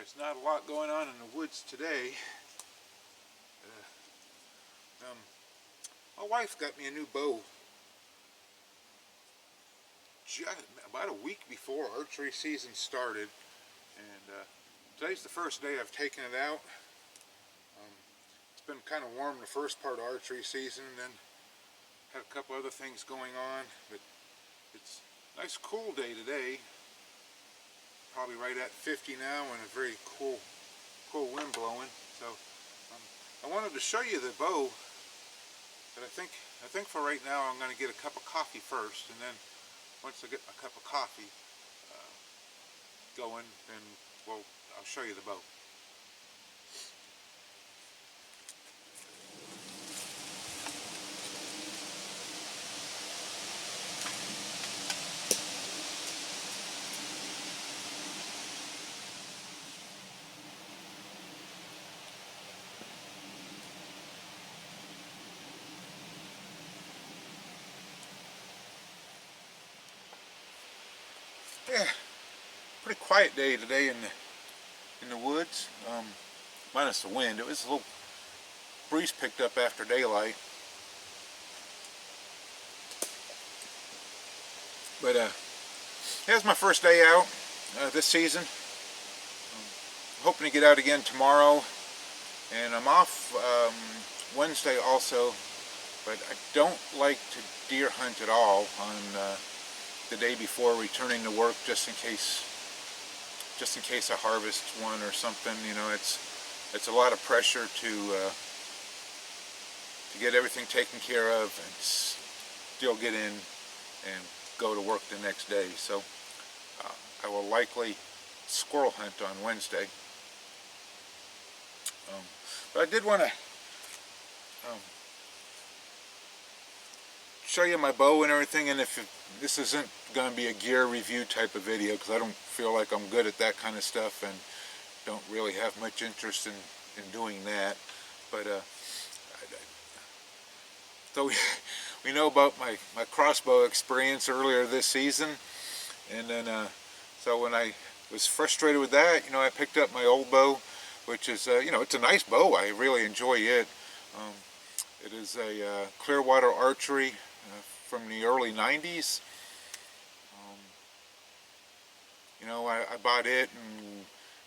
There's not a lot going on in the woods today. My wife got me a new bow about a week before archery season started, and today's the first day I've taken it out. It's been kind of warm the first part of archery season, and then had a couple other things going on, but it's a nice cool day today. Probably right at 50 now, and a very cool wind blowing. So I wanted to show you the bow, but I think for right now I'm going to get a cup of coffee first, and then once I get my cup of coffee going, then I'll show you the bow. Yeah, pretty quiet day today in the woods, minus the wind. It was a little breeze picked up after daylight, but yeah, it's my first day out this season. Hoping to get out again tomorrow, and I'm off Wednesday also, but I don't like to deer hunt at all on the day before returning to work, just in case I harvest one or something. You know, it's a lot of pressure to get everything taken care of and still get in and go to work the next day. So I will likely squirrel hunt on Wednesday. But I did want to show you my bow and everything, and if this isn't going to be a gear review type of video, because I don't feel like I'm good at that kind of stuff and don't really have much interest in doing that. But so we know about my crossbow experience earlier this season, and then so when I was frustrated with that, you know, I picked up my old bow, which is you know, it's a nice bow. I really enjoy it. It is a Clearwater Archery from the early 90s. You know, I bought it and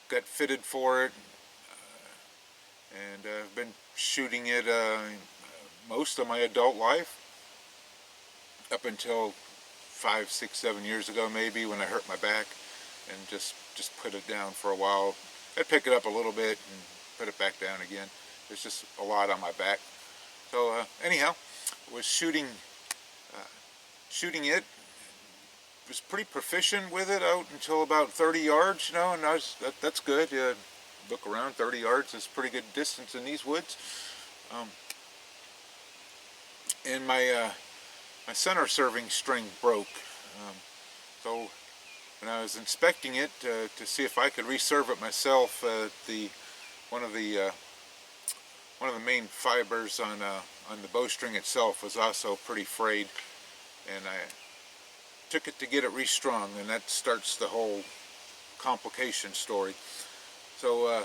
got fitted for it, and I've been shooting it most of my adult life, up until 5, 6, 7 years ago maybe, when I hurt my back and just put it down for a while. I'd pick it up a little bit and put it back down again. There's just a lot on my back. So anyhow, I was shooting it. Was pretty proficient with it out until about 30 yards, you know, and that's good. Look around, 30 yards is pretty good distance in these woods. And my center serving string broke. So when I was inspecting it to see if I could reserve it myself, one of the main fibers on the bowstring itself was also pretty frayed, and I took it to get it restrung, and that starts the whole complication story. So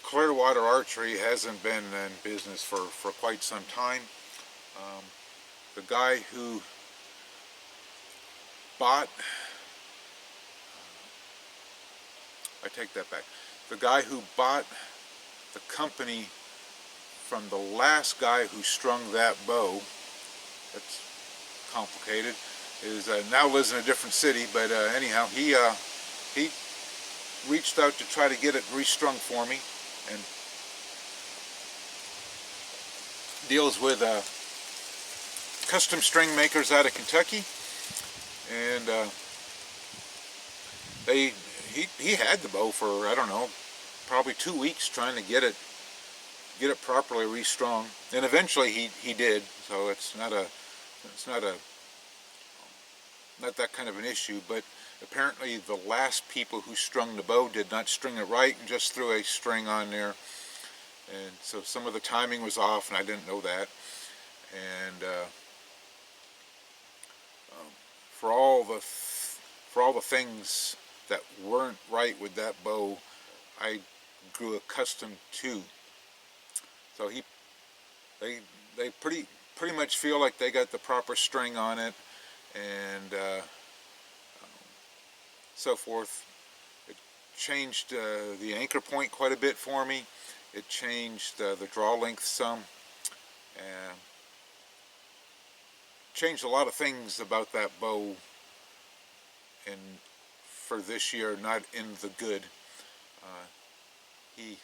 Clearwater Archery hasn't been in business for quite some time. The guy who bought, I take that back, the guy who bought the company from the last guy who strung that bow, that's complicated, is now lives in a different city, but anyhow, he reached out to try to get it restrung for me, and deals with custom string makers out of Kentucky, and he had the bow for, I don't know, probably 2 weeks trying to get it properly restrung, and eventually he did. So it's not that kind of an issue, but apparently the last people who strung the bow did not string it right and just threw a string on there, and so some of the timing was off, and I didn't know that. And for all the things that weren't right with that bow, I grew accustomed to. So they pretty much feel like they got the proper string on it, and so forth. It changed the anchor point quite a bit for me. It changed the draw length some, and changed a lot of things about that bow, and for this year, not in the good. He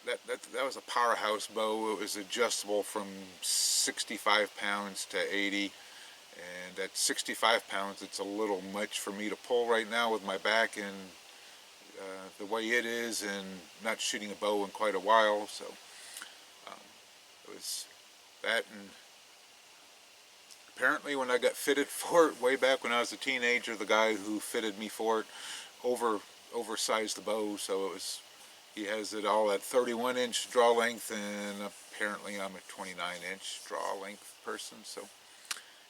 that was a powerhouse bow. It was adjustable from 65 pounds to 80, and at 65 pounds it's a little much for me to pull right now with my back and the way it is, and not shooting a bow in quite a while. So it was that, and apparently when I got fitted for it way back when I was a teenager, the guy who fitted me for it oversized the bow, so he has it all at 31-inch draw length, and apparently I'm a 29-inch draw length person. So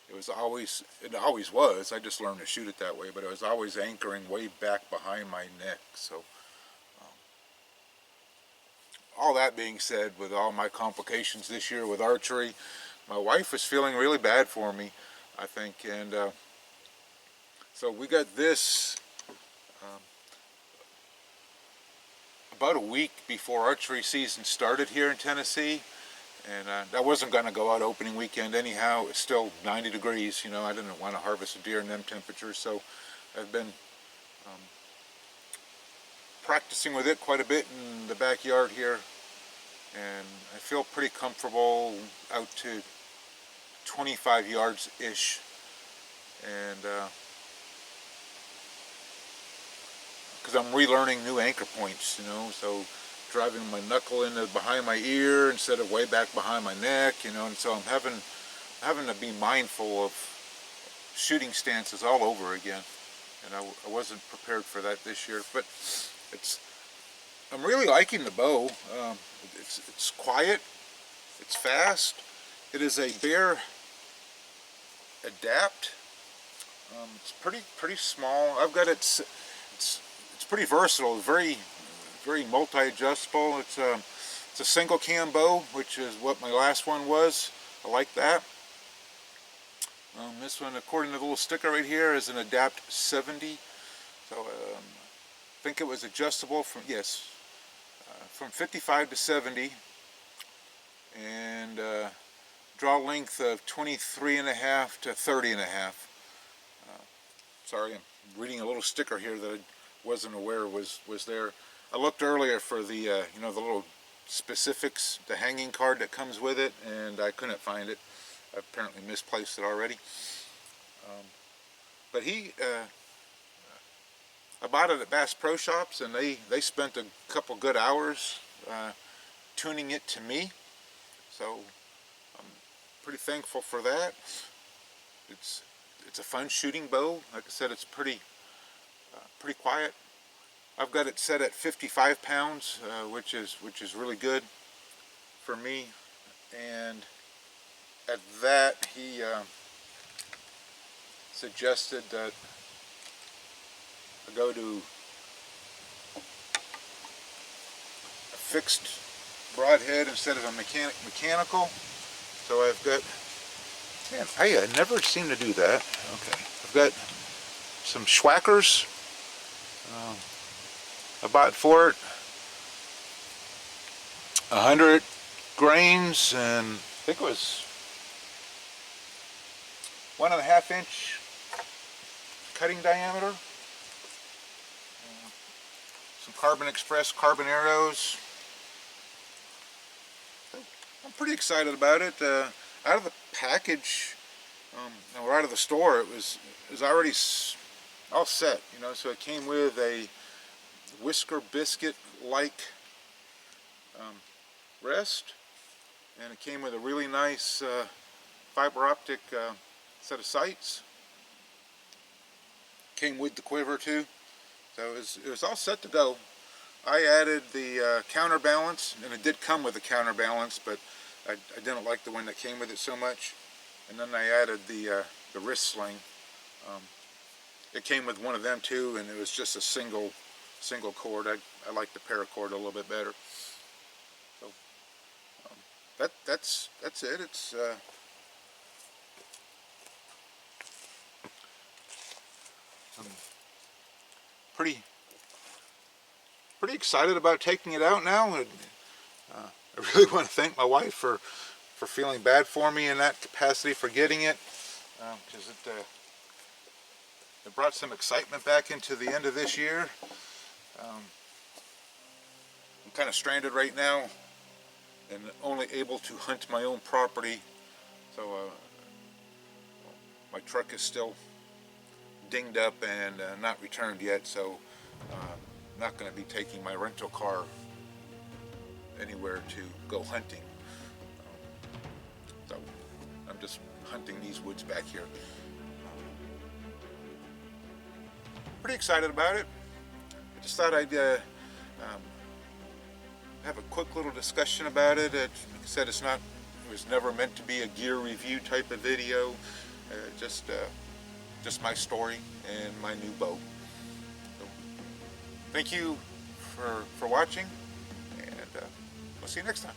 it always was. I just learned to shoot it that way, but it was always anchoring way back behind my neck. So all that being said, with all my complications this year with archery, my wife was feeling really bad for me, I think, and so we got this about a week before archery season started here in Tennessee, and I wasn't going to go out opening weekend anyhow. It's still 90 degrees, you know. I didn't want to harvest a deer in them temperatures, so I've been practicing with it quite a bit in the backyard here, and I feel pretty comfortable out to 25 yards-ish, and because I'm relearning new anchor points, you know, so driving my knuckle in behind my ear instead of way back behind my neck, you know, and so I'm having to be mindful of shooting stances all over again, and I wasn't prepared for that this year. But I'm really liking the bow. It's quiet, it's fast. It is a Bear Adapt. It's pretty small. I've got it's pretty versatile, very multi-adjustable. It's a single cam bow, which is what my last one was. I like that. This one, according to the little sticker right here, is an Adapt 70. So I think it was adjustable from from 55 to 70, and draw length of 23.5 to 30.5. Sorry, I'm reading a little sticker here that I wasn't aware was there. I looked earlier for the you know, the little specifics, the hanging card that comes with it, and I couldn't find it. I apparently misplaced it already. But I bought it at Bass Pro Shops, and they spent a couple good hours tuning it to me. So I'm pretty thankful for that. It's a fun shooting bow. Like I said, it's pretty quiet. I've got it set at 55 pounds, which is really good for me. And at that, he suggested that I go to a fixed broadhead instead of a mechanical. So I've got, man, I never seem to do that. Okay, I've got some Schwackers. I bought for it 100 grains, and I think it was 1.5 inch cutting diameter. Some Carbon Express carbon arrows. I'm pretty excited about it. Out of the package, or out of the store, it was already all set, you know. So it came with a whisker biscuit like rest, and it came with a really nice fiber optic set of sights. Came with the quiver too, so it was all set to go. I added the counterbalance, and it did come with a counterbalance, but I didn't like the one that came with it so much. And then I added the wrist sling. it came with one of them too, and it was just a single cord. I like the paracord a little bit better. So that's it. It's I'm pretty excited about taking it out now. And, I really want to thank my wife for feeling bad for me in that capacity for getting it, because it brought some excitement back into the end of this year. I'm kind of stranded right now and only able to hunt my own property, so my truck is still dinged up and not returned yet, so I'm not going to be taking my rental car anywhere to go hunting. So I'm just hunting these woods back here. Pretty excited about it. I just thought I'd have a quick little discussion about it. Like I said, it was never meant to be a gear review type of video. Just my story and my new bow. So, thank you for watching, and we'll see you next time.